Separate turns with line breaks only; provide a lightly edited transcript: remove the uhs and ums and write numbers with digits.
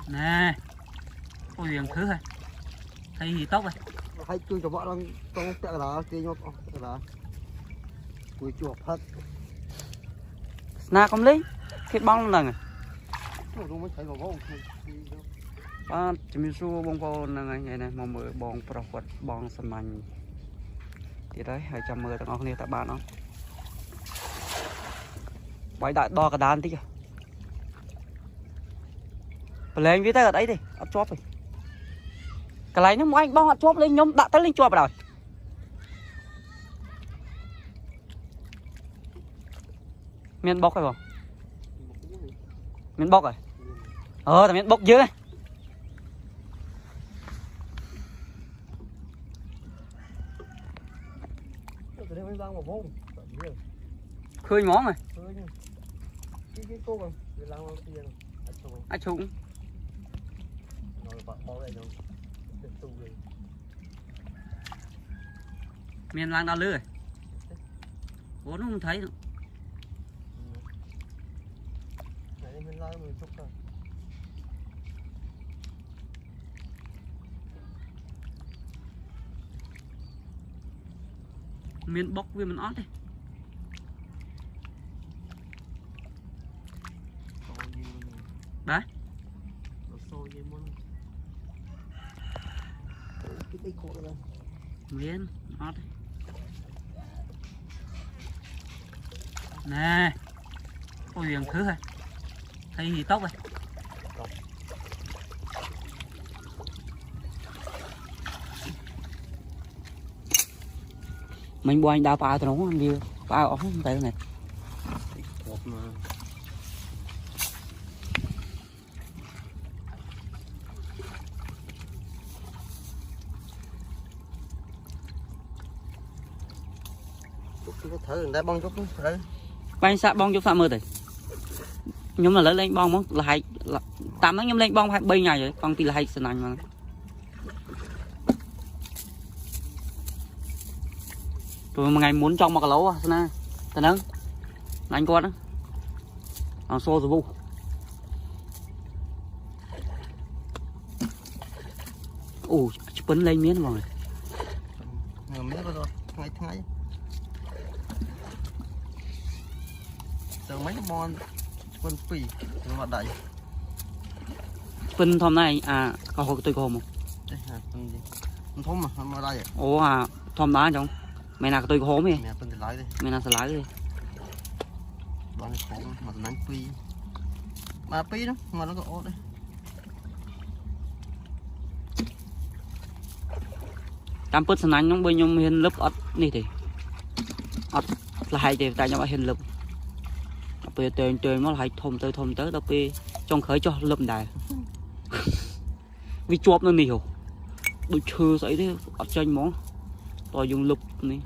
nè ôi viền thứ này thấy gì tóc này
hay chui cho vợ đang trong tẹo đó kia nhóc tẹo đó chui chuột hết
na không lấy cái bong lần này
không mới thấy vào gỗ
chấm su bong bong này này mà mở bong profit bong sân mạnh thì đấy 210 tao ngon này tại bạn nó quay đại đo cả đàn tí kìa lên với tay ở đấy đi ấp chóp rồi cái này nó anh bong ấp chóp lên nhóm đã tới lên chóp rồi miền bốc rồi không miền bốc rồi là miền bốc dưới khơi món rồi
cái cô mà làm tiền
ai trúng miền lang đau lưỡi rồi vốn không thấy nữa. Miền bốc với mình ót đi đấy miền ót nè ôi viền thứ này thấy gì tóc này mình bôi anh đào pha tao nó ăn đi pha ống tay này
thử để bong chút đấy
bay xạ bong chút phạm mơ rồi nhóm là lấy lên bong món là hay là 8 tháng nhóm lên bong hay bay ngày rồi con thì là hay sân anh mà rồi một ngày muốn trong một cái lấu à nè tên ơn anh con đó làm xô rồi bu ồ bấn lên miếng rồi
miếng rồi ngay từ mấy con phân phì mà đẩy
phân thom này à có hồi tôi không
thôm mà đây
ồ à thom đá trong mày nào tôi có hố mày mày nào sẽ lái đi
bọn khổ mà đánh phi mà phi đó mà nó có ố đây
tam put sân anh nó bây nhung hiên lớp ớt đi thì ớt là hay thì tại nhau hiên lớp bây giờ trời nó lại thôm tới đâu bây trong khởi cho lớp đài vì chộp nó nhiều đôi chưa sấy thế ớt chanh món tôi dùng lục này